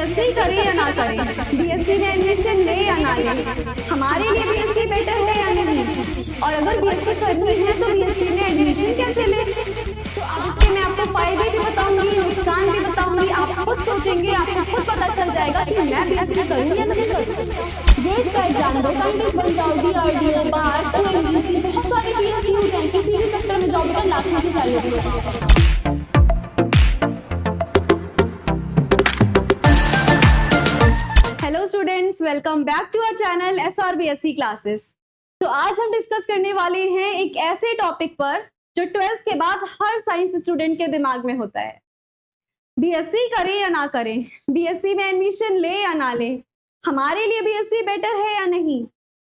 BSc करें या ना करें, बीएससी में एडमिशन ले या ना ले, हमारे लिए बीएससी बेटर है या नहीं, और अगर बीएससी करनी है तो बीएससी में एडमिशन कैसे ले। तो अब इसके मैं आपको फायदे भी बताऊंगी, नुकसान भी बताऊंगी, आप खुद सोचेंगे, आपको खुद पता चल जाएगा कि मैं बीएससी करूं या नहीं करूं। गेट का एग्जाम दो, साइंटिस्ट बन जाओ, डीआरडीओ, बार, ओएनजीसी, बहुत सारे पीएसयूज हैं, किसी भी सेक्टर में जॉब का लाखों की सैलरी होगा। Hello students, welcome back to our channel SRBSC classes. तो आज हम डिस्कस करने वाले हैं एक ऐसे टॉपिक पर जो 12th के बाद हर साइंस स्टूडेंट के दिमाग में होता है। बीएससी करें या ना करें, बीएससी में एडमिशन ले या ना ले, हमारे लिए बीएससी बेटर है या नहीं,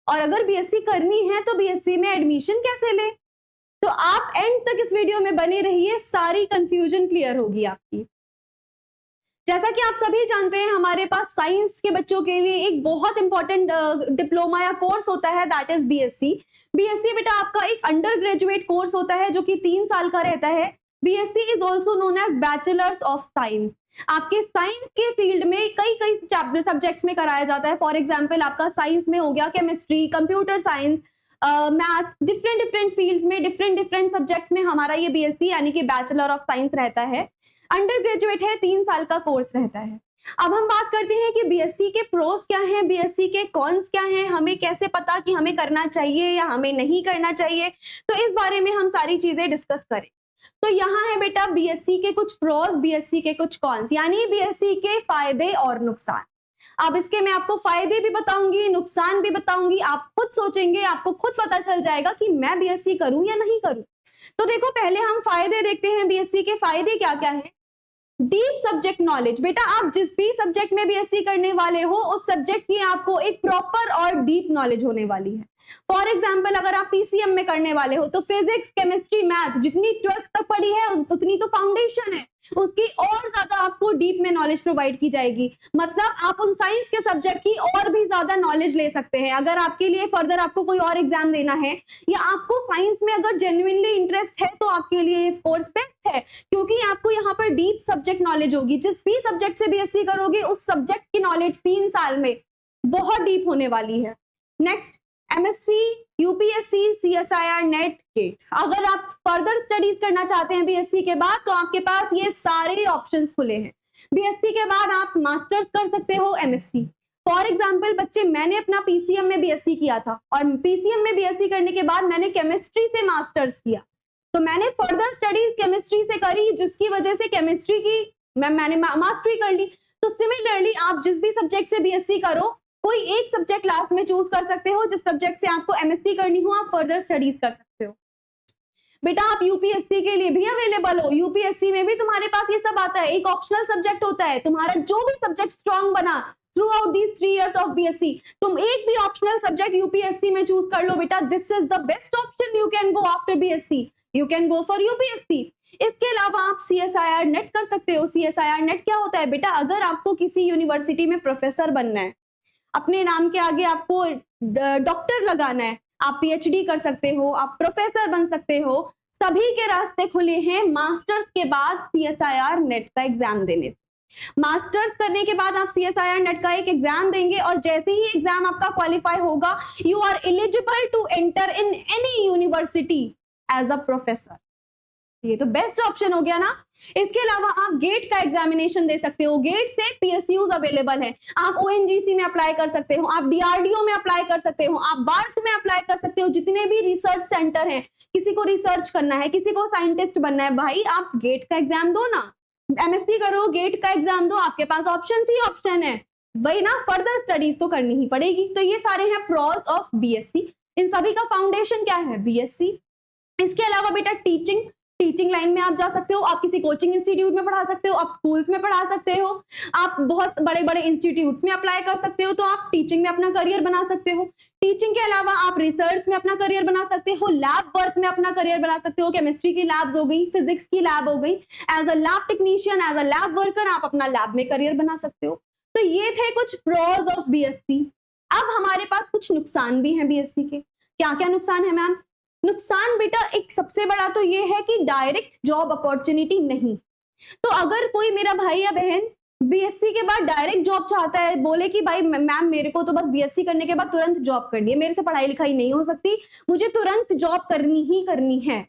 और अगर बीएससी करनी है तो बीएससी में एडमिशन कैसे ले। तो आप एंड तक इस वीडियो में बने रहिए, सारी कंफ्यूजन क्लियर होगी आपकी। जैसा कि आप सभी जानते हैं, हमारे पास साइंस के बच्चों के लिए एक बहुत इंपॉर्टेंट डिप्लोमा या कोर्स होता है, दैट इज बीएससी। बीएससी बेटा आपका एक अंडर ग्रेजुएट कोर्स होता है जो कि 3 साल का रहता है। BSc is also known as bachelors of science. आपके साइंस के फील्ड में कई सब्जेक्ट्स में कराया जाता है। फॉर एग्जाम्पल आपका साइंस में हो गया chemistry, computer science, maths, different fields में डिफरेंट सब्जेक्ट्स में हमारा ये बीएससी यानी कि बैचलर ऑफ साइंस रहता है। अंडर ग्रेजुएट है, 3 साल का कोर्स रहता है। अब हम बात करते हैं कि बीएससी के प्रोस क्या हैं, बीएससी के कॉन्स क्या हैं, हमें कैसे पता कि हमें करना चाहिए या हमें नहीं करना चाहिए। तो इस बारे में हम सारी चीजें डिस्कस करें। तो यहाँ है बेटा बीएससी के कुछ प्रोस, बीएससी के कुछ कॉन्स, यानी बीएससी के फायदे और नुकसान। अब इसके मैं आपको फायदे भी बताऊंगी, नुकसान भी बताऊंगी, आप खुद सोचेंगे, आपको खुद पता चल जाएगा कि मैं बीएससी करूं या नहीं करूं। तो देखो पहले हम फायदे देखते हैं। बीएससी के फायदे क्या क्या हैं। डीप सब्जेक्ट नॉलेज, बेटा आप जिस भी सब्जेक्ट में बीएससी करने वाले हो उस सब्जेक्ट की आपको एक प्रॉपर और डीप नॉलेज होने वाली है। फॉर एग्जाम्पल अगर आप पीसीएम में करने वाले हो तो फिजिक्स, केमिस्ट्री, मैथ जितनी 12th तक पढ़ी है उतनी तो फाउंडेशन है, उसकी और ज्यादा आपको डीप में नॉलेज प्रोवाइड की जाएगी। मतलब आप उन साइंस के सब्जेक्ट की और भी ज्यादा नॉलेज ले सकते हैं। अगर आपके लिए फर्दर आपको कोई और एग्जाम देना है या आपको साइंस में अगर जेन्युइनली इंटरेस्ट है तो आपके लिए ये कोर्स बेस्ट है, क्योंकि आपको यहाँ पर डीप सब्जेक्ट नॉलेज होगी। जिस भी सब्जेक्ट से बीएससी करोगे उस सब्जेक्ट की नॉलेज 3 साल में बहुत डीप होने वाली है। Next MSc, UPSC, CSIR, NET, GATE. अगर आप फर्दर स्टडीज करना चाहते हैं बीएससी के बाद तो आपके पास ये सारे ऑप्शंस खुले हैं। बीएससी के बाद आप मास्टर्स कर सकते हो, एमएससी। फॉर एग्जांपल बच्चे, मैंने अपना पीसीएम में बीएससी किया था और पीसीएम में बीएससी करने के बाद मैंने केमिस्ट्री से मास्टर्स किया, तो मैंने फर्दर स्टडीज केमिस्ट्री से करी, जिसकी वजह से केमिस्ट्री की मैंने मास्टरी कर ली। तो सिमिलरली आप जिस भी सब्जेक्ट से बीएससी करो, कोई एक सब्जेक्ट लास्ट में चूज कर सकते हो, जिस सब्जेक्ट से आपको एमएससी करनी हो आप फर्दर स्टडीज कर सकते हो। बेटा आप यूपीएससी के लिए भी अवेलेबल हो, यूपीएससी में भी तुम्हारे पास ये सब आता है। एक ऑप्शनल सब्जेक्ट होता है, तुम्हारा जो भी सब्जेक्ट स्ट्रांग बना through out these 3 years of BSc, तुम एक भी ऑप्शनल सब्जेक्ट यूपीएससी में चूज कर लो बेटा, this is the best option. You can go after BSc, you can go for UPSC. इसके अलावा आप सीएसआईआर नेट कर सकते हो। सीएसआईआर नेट क्या होता है बेटा, अगर आपको किसी यूनिवर्सिटी में प्रोफेसर बनना है, अपने नाम के आगे आपको डॉक्टर लगाना है, आप पीएचडी कर सकते हो, आप प्रोफेसर बन सकते हो, सभी के रास्ते खुले हैं मास्टर्स के बाद सीएसआईआर नेट का एग्जाम देने से। मास्टर्स करने के बाद आप सीएसआईआर नेट का एक एग्जाम देंगे और जैसे ही एग्जाम आपका क्वालिफाई होगा, you are eligible to enter in any university as a professor. ये तो बेस्ट ऑप्शन हो गया ना। इसके अलावा आप गेट का एग्जामिनेशन दे सकते हो। गेट से पीएसयूज अवेलेबल है, आप ओएनजीसी में अप्लाई कर सकते हो, आप डीआरडीओ में अप्लाई कर सकते हो, आप बार्ट में अप्लाई कर सकते हो। जितने भी रिसर्च सेंटर हैं, किसी को रिसर्च करना है, किसी को साइंटिस्ट बनना है, भाई आप गेट का एग्जाम दो ना। एमएससी करो, गेट का एग्जाम दो, आपके पास ऑप्शन ही ऑप्शन है, वही ना, फर्दर स्टडीज तो करनी ही पड़ेगी। तो ये सारे हैं प्रोस ऑफ बीएससी। इन सभी का फाउंडेशन क्या है, बीएससी। इसके अलावा बेटा टीचिंग लाइन में आप जा सकते हो, आप किसी कोचिंग इंस्टीट्यूट में पढ़ा सकते हो, आप स्कूल्स में पढ़ा सकते हो, आप बहुत बड़े बड़े इंस्टीट्यूट्स में अप्लाई कर सकते हो, तो आप टीचिंग में अपना करियर बना सकते हो। टीचिंग के अलावा आप रिसर्च में अपना करियर बना सकते हो, लैब वर्क में अपना करियर बना सकते हो। केमिस्ट्री की लैब्स हो गई, फिजिक्स की लैब हो गई, as a lab technician, as a lab worker आप अपना लैब में करियर बना सकते हो। तो ये थे कुछ प्रोज ऑफ बीएससी। अब हमारे पास कुछ नुकसान भी हैं बीएससी के। क्या क्या नुकसान है मैम? नुकसान बेटा एक सबसे बड़ा तो ये है कि डायरेक्ट जॉब अपॉर्चुनिटी नहीं। तो अगर कोई मेरा भाई या बहन बीएससी के बाद डायरेक्ट जॉब चाहता है, बोले कि भाई मैम मेरे को तो बस बीएससी करने के बाद तुरंत जॉब करनी है, मेरे से पढ़ाई लिखाई नहीं हो सकती, मुझे तुरंत जॉब करनी ही करनी है,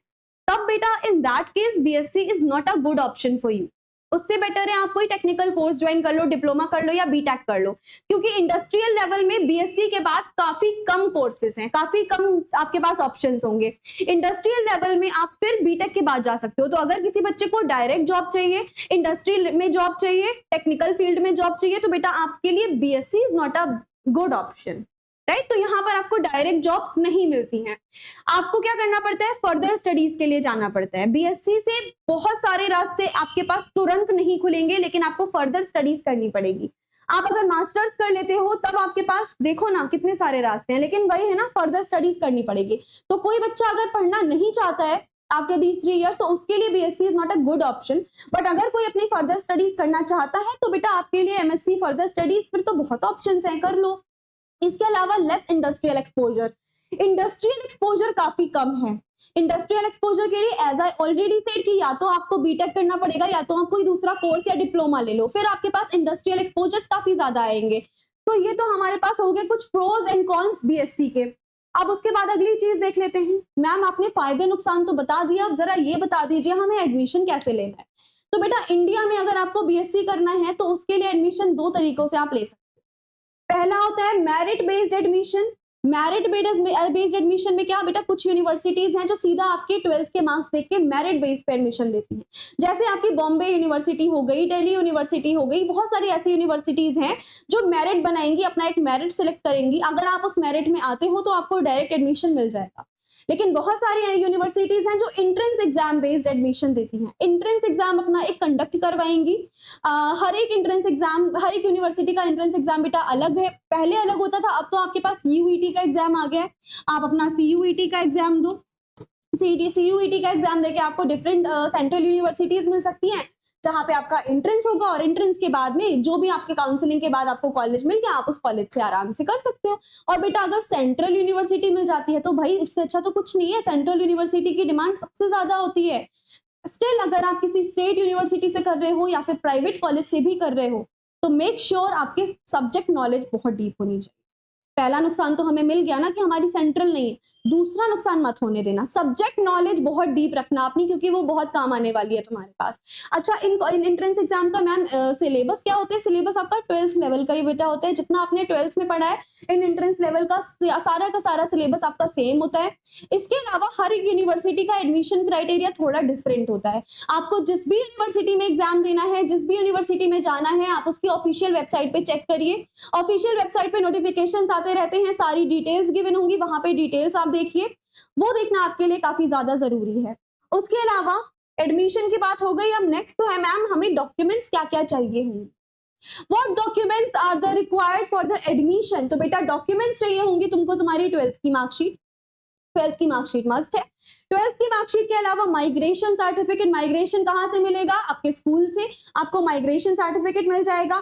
तब बेटा in that case BSc is not a good option for you. उससे बेटर है आप कोई टेक्निकल कोर्स ज्वाइन कर लो, डिप्लोमा कर लो या बीटेक कर लो, क्योंकि इंडस्ट्रियल लेवल में बीएससी के बाद काफी कम कोर्सेज हैं, काफी कम आपके पास ऑप्शंस होंगे। इंडस्ट्रियल लेवल में आप फिर बीटेक के बाद जा सकते हो। तो अगर किसी बच्चे को डायरेक्ट जॉब चाहिए, इंडस्ट्री में जॉब चाहिए, टेक्निकल फील्ड में जॉब चाहिए, तो बेटा आपके लिए BSc is not a good option, right. तो यहाँ पर आपको डायरेक्ट जॉब्स नहीं मिलती हैं, आपको क्या करना पड़ता है, फर्दर स्टडीज के लिए जाना पड़ता है। बीएससी से बहुत सारे रास्ते आपके पास तुरंत नहीं खुलेंगे, लेकिन आपको फर्दर स्टडीज करनी पड़ेगी। आप अगर मास्टर्स कर लेते हो तब आपके पास देखो ना कितने सारे रास्ते हैं, लेकिन वही है ना, फर्दर स्टडीज करनी पड़ेगी। तो कोई बच्चा अगर पढ़ना नहीं चाहता है आफ्टर दीज 3 years, तो उसके लिए BSc is not a good option. But अगर कोई अपनी फर्दर स्टडीज करना चाहता है तो बेटा आपके लिए एमएससी फर्दर स्टडीज फिर तो बहुत ऑप्शंस हैं, कर लो। इसके अलावा less industrial exposure, industrial exposure काफी कम है। इंडस्ट्रियल एक्सपोजर के लिए एज आई ऑलरेडी सेड कि या तो आपको बीटेक करना पड़ेगा या तो आप कोई दूसरा कोर्स या डिप्लोमा ले लो, फिर आपके पास इंडस्ट्रियल एक्सपोजर्स काफी ज्यादा आएंगे। तो ये तो हमारे पास हो गए कुछ प्रोज एंड कॉन्स बीएससी के। अब उसके बाद अगली चीज देख लेते हैं। मैम आपने फायदे नुकसान तो बता दिया, अब जरा ये बता दीजिए हमें एडमिशन कैसे लेना है। तो बेटा इंडिया में अगर आपको बीएससी करना है तो उसके लिए एडमिशन 2 तरीकों से आप ले सकते हैं। पहला होता है merit based admission. Merit based admission में क्या बेटा, कुछ यूनिवर्सिटीज हैं जो सीधा आपके 12th के मार्क्स देख के मेरिट बेस्ड पे एडमिशन देती हैं, जैसे आपकी बॉम्बे यूनिवर्सिटी हो गई, दिल्ली यूनिवर्सिटी हो गई, बहुत सारी ऐसी यूनिवर्सिटीज हैं जो मेरिट बनाएंगी, अपना एक मेरिट सिलेक्ट करेंगी। अगर आप उस मेरिट में आते हो तो आपको डायरेक्ट एडमिशन मिल जाएगा। लेकिन बहुत सारी यूनिवर्सिटीज हैं जो एंट्रेंस एग्जाम बेस्ड एडमिशन देती हैं, एंट्रेंस एग्जाम अपना एक कंडक्ट करवाएंगी। हर एक एंट्रेंस एग्जाम, हर एक यूनिवर्सिटी का एंट्रेंस एग्जाम बेटा अलग है, पहले अलग होता था, अब तो आपके पास सीयूईटी का एग्जाम आ गया है, आप अपना सीयूईटी का एग्जाम दो। सीयूईटी का एग्जाम देके आपको डिफरेंट सेंट्रल यूनिवर्सिटीज मिल सकती हैं, जहां पे आपका एंट्रेंस होगा और एंट्रेंस के बाद में जो भी आपके काउंसलिंग के बाद आपको कॉलेज मिल गया, आप उस कॉलेज से आराम से कर सकते हो। और बेटा अगर सेंट्रल यूनिवर्सिटी मिल जाती है तो भाई उससे अच्छा तो कुछ नहीं है, सेंट्रल यूनिवर्सिटी की डिमांड सबसे ज्यादा होती है। स्टिल अगर आप किसी स्टेट यूनिवर्सिटी से कर रहे हो या फिर प्राइवेट कॉलेज से भी कर रहे हो तो मेक श्योर आपके सब्जेक्ट नॉलेज बहुत डीप होनी चाहिए। पहला नुकसान तो हमें मिल गया ना कि हमारी सेंट्रल नहीं है, दूसरा नुकसान मत होने देना, सब्जेक्ट नॉलेज बहुत डीप रखना अपनी, क्योंकि वो बहुत काम आने वाली है तुम्हारे पास। अच्छा इन एंट्रेंस एग्जाम का मैम सिलेबस क्या होता है? सिलेबस आपका 12th लेवल का ही बेटा होता है, जितना आपने 12th में पढ़ा है इन एंट्रेंस लेवल का सारा सिलेबस आपका सेम होता है। इसके अलावा हर एक यूनिवर्सिटी का एडमिशन क्राइटेरिया थोड़ा डिफरेंट होता है। आपको जिस भी यूनिवर्सिटी में एग्जाम देना है, जिस भी यूनिवर्सिटी में जाना है, आप उसकी ऑफिशियल वेबसाइट पे चेक करिए। ऑफिशियल वेबसाइट पे नोटिफिकेशंस आते रहते हैं, सारी डिटेल्स गिवन होंगी, वहां पे डिटेल्स आप देखिए, वो देखना आपके लिए काफी ज्यादा जरूरी है। उसके अलावा एडमिशन की बात हो गई, अब नेक्स्ट तो है मैम हमें डॉक्यूमेंट्स क्या क्या चाहिए होंगे, what documents are the required for the admission. तो बेटा डॉक्यूमेंट्स चाहिए होंगी तुमको, तुम्हारी 12th की मार्कशीट, 12th की मार्कशीट मस्ट है। 12th की मार्कशीट के अलावा माइग्रेशन सर्टिफिकेट, माइग्रेशन कहाँ से मिलेगा? आपके स्कूल से आपको माइग्रेशन सर्टिफिकेट मिल जाएगा।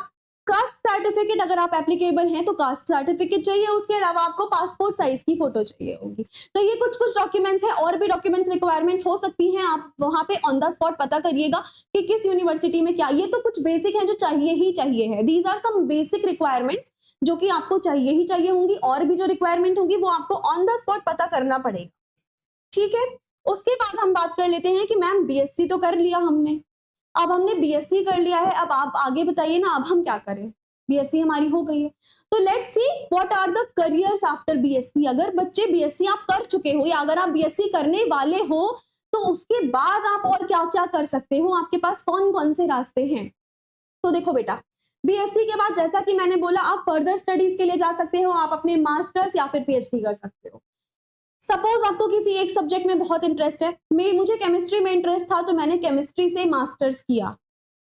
कास्ट सर्टिफिकेट अगर आप एप्लीकेबल हैं तो कास्ट सर्टिफिकेट चाहिए, उसके अलावा आपको पासपोर्ट साइज की फोटो चाहिए होगी। तो ये कुछ डॉक्यूमेंट्स हैं, और भी डॉक्यूमेंट्स रिक्वायरमेंट हो सकती हैं, आप वहां पे ऑन द स्पॉट पता करिएगा कि किस यूनिवर्सिटी में क्या। ये तो कुछ बेसिक है जो चाहिए ही चाहिए है, these are some basic requirements जो कि आपको चाहिए ही चाहिए होंगी, और भी जो रिक्वायरमेंट होगी वो आपको ऑन द स्पॉट पता करना पड़ेगा, ठीक है। उसके बाद हम बात कर लेते हैं कि मैम बीएससी तो कर लिया हमने, अब हमने बीएससी कर लिया है, अब आप आगे बताइए ना अब हम क्या करें, बीएससी हमारी हो गई है, तो let's see what are the careers after BSc. अगर बच्चे बीएससी आप कर चुके हो या अगर आप बीएससी करने वाले हो तो उसके बाद आप और क्या क्या कर सकते हो, आपके पास कौन कौन से रास्ते हैं। तो देखो बेटा बीएससी के बाद जैसा कि मैंने बोला आप फर्दर स्टडीज के लिए जा सकते हो, आप अपने मास्टर्स या फिर पीएचडी कर सकते हो। सपोज आपको किसी एक सब्जेक्ट में बहुत इंटरेस्ट है, मुझे केमिस्ट्री में इंटरेस्ट था तो मैंने केमिस्ट्री से मास्टर्स किया।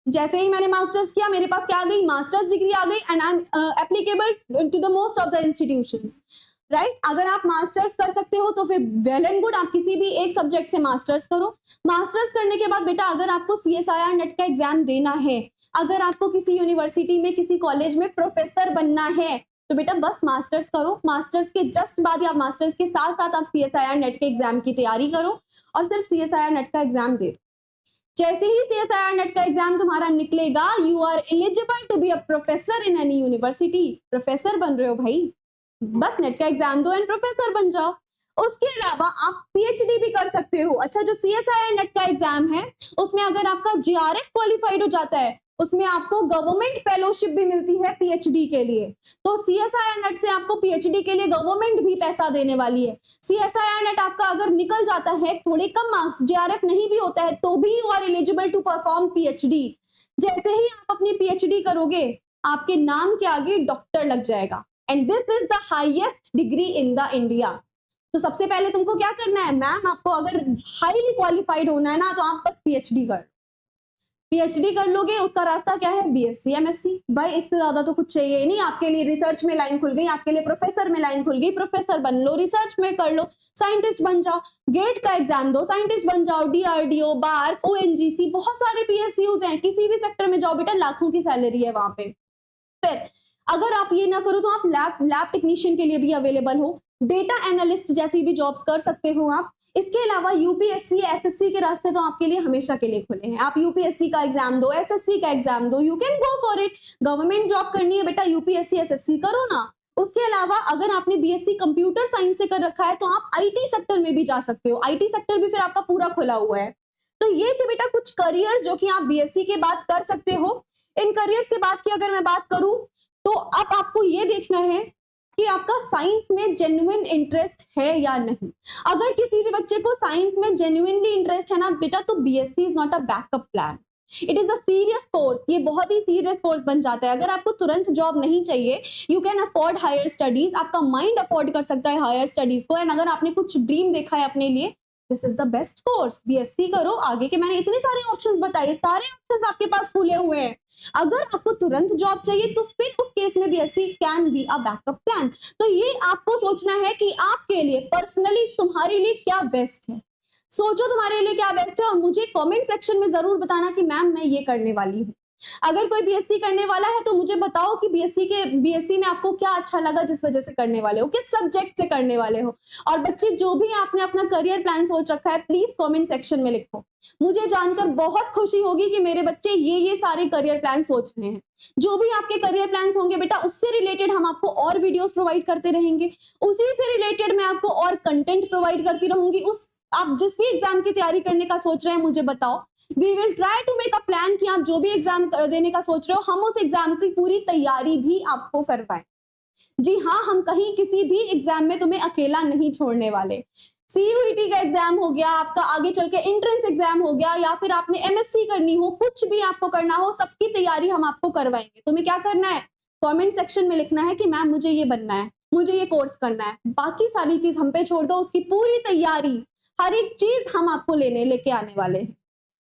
जैसे ही मैंने मास्टर्स किया मेरे पास क्या आ गई, मास्टर्स डिग्री आ गई, and I am applicable to the most of the institutions, right. अगर आप मास्टर्स कर सकते हो तो फिर वेल एंड गुड, आप किसी भी एक सब्जेक्ट से मास्टर्स करो। मास्टर्स करने के बाद बेटा अगर आपको CSIR नेट का एग्जाम देना है, अगर आपको किसी यूनिवर्सिटी में किसी कॉलेज में प्रोफेसर बनना है तो बेटा बस मास्टर्स करो, मास्टर्स के जस्ट बाद या मास्टर्स के साथ साथ आप CSIR नेट के एग्जाम की तैयारी करो और सिर्फ CSIR नेट का एग्जाम दे दो। जैसे ही CSIR नेट का एग्जाम तुम्हारा निकलेगा, you are eligible to be a professor in any university. Professor बन रहे हो भाई, बस नेट का एग्जाम दो एंड प्रोफेसर बन जाओ। उसके अलावा आप PhD भी कर सकते हो। अच्छा, जो CSIR नेट का एग्जाम है उसमें अगर आपका JRF क्वालिफाइड हो जाता है, उसमें आपको गवर्नमेंट फेलोशिप भी मिलती है PhD के लिए। तो CSIR नेट से आपको PhD के लिए गवर्नमेंट भी पैसा देने वाली है। CSIR नेट आपका अगर निकल जाता है, थोड़े कम मार्क्स, JRF नहीं भी होता है, तो भी you are eligible to perform PhD। जैसे ही आप अपनी PhD करोगे, आपके नाम के आगे डॉक्टर लग जाएगा, and this is the highest degree in the India. तो सबसे पहले तुमको क्या करना है मैम, आपको अगर हाईली क्वालिफाइड होना है ना, तो आप बस PhD कर, PhD कर लोगे। उसका रास्ता क्या है, BSc MSc। भाई इससे ज्यादा तो कुछ चाहिए नहीं। आपके लिए रिसर्च में लाइन खुल गई, आपके लिए प्रोफेसर में लाइन खुल गई, प्रोफेसर बन लो, रिसर्च में कर लो, साइंटिस्ट बन जाओ, गेट का एग्जाम दो, साइंटिस्ट बन जाओ, DRDO, बार, ONGC, बहुत सारे PSUs हैं। किसी भी सेक्टर में जाओ बेटा, लाखों की सैलरी है वहां पे। फिर अगर आप ये ना करो तो आप लैब टेक्नीशियन के लिए भी अवेलेबल हो, डेटा एनालिस्ट जैसी भी जॉब्स कर सकते हो आप। इसके अलावा UPSC SSC के रास्ते तो आपके लिए हमेशा के लिए खुले हैं। आप UPSC का एग्जाम दो, SSC का एग्जाम दो, you can go for it. Government job करनी है बेटा, UPSC SSC करो ना। उसके अलावा अगर आपने BSc कंप्यूटर साइंस से कर रखा है तो आप IT सेक्टर में भी जा सकते हो। IT सेक्टर भी फिर आपका पूरा खुला हुआ है। तो ये थे बेटा कुछ करियर्स जो कि आप BSc के बाद कर सकते हो। इन करियर्स के बाद की अगर मैं बात करूं, तो अब आपको ये देखना है कि आपका साइंस में जेन्युइन इंटरेस्ट है या नहीं। अगर किसी भी बच्चे को साइंस में जेन्युइनली इंटरेस्ट है ना बेटा, तो BSc is not a backup plan, it is a serious course. ये बहुत ही सीरियस कोर्स बन जाता है। अगर आपको तुरंत जॉब नहीं चाहिए, you can afford higher studies, आपका माइंड अफोर्ड कर सकता है हायर स्टडीज को। एंड अगर आपने कुछ ड्रीम देखा है अपने लिए, this is the best course, BSc करो। आगे के मैंने इतने सारे ऑप्शंस बताए, सारे ऑप्शंस आपके पास खुले हुए हैं। अगर आपको तुरंत जॉब चाहिए तो फिर उस केस में BSc can be a backup plan. तो ये आपको सोचना है कि आपके लिए पर्सनली तुम्हारे लिए क्या बेस्ट है। सोचो तुम्हारे लिए क्या बेस्ट है और मुझे कमेंट सेक्शन में जरूर बताना कि मैम मैं ये करने वाली हूँ। अगर कोई BSc करने वाला है तो मुझे बताओ कि BSc में आपको क्या अच्छा लगा, जिस वजह से करने वाले हो, किस सब्जेक्ट से करने वाले हो। और बच्चे जो भी आपने अपना करियर प्लान सोच रखा है, प्लीज कमेंट सेक्शन में लिखो। मुझे जानकर बहुत खुशी होगी कि मेरे बच्चे ये सारे करियर प्लान सोच रहे हैं। जो भी आपके करियर प्लान्स होंगे बेटा, उससे रिलेटेड हम आपको और वीडियोस प्रोवाइड करते रहेंगे, उसी से रिलेटेड मैं आपको और कंटेंट प्रोवाइड करती रहूंगी। आप जिस भी एग्जाम की तैयारी करने का सोच रहे हैं मुझे बताओ, we will try to make a plan कि आप जो भी एग्जाम देने का सोच रहे हो, हम उस एग्जाम की पूरी तैयारी भी आपको करवाएं। जी हाँ, हम कहीं किसी भी एग्जाम में तुम्हें अकेला नहीं छोड़ने वाले। CUET का एग्जाम हो गया, आपका आगे चल के एंट्रेंस एग्जाम हो गया, या फिर आपने MSc करनी हो, कुछ भी आपको करना हो, सबकी तैयारी हम आपको करवाएंगे। तुम्हें क्या करना है, कमेंट सेक्शन में लिखना है कि मैम मुझे ये बनना है, मुझे ये कोर्स करना है। बाकी सारी चीज हम पे छोड़ दो, उसकी पूरी तैयारी, हर एक चीज हम आपको लेके आने वाले हैं।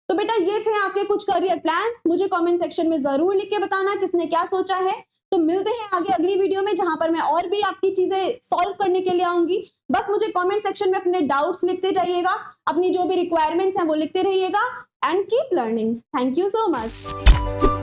तो बेटा ये थे आपके कुछ करियर प्लान्स। मुझे कमेंट सेक्शन में जरूर लिख के बताना किसने क्या सोचा है। तो मिलते हैं आगे अगली वीडियो में, जहां पर मैं और भी आपकी चीजें सॉल्व करने के लिए आऊंगी। बस मुझे कमेंट सेक्शन में अपने डाउट्स लिखते रहिएगा, अपनी जो भी रिक्वायरमेंट्स हैं वो लिखते रहिएगा, and keep learning. Thank you so much.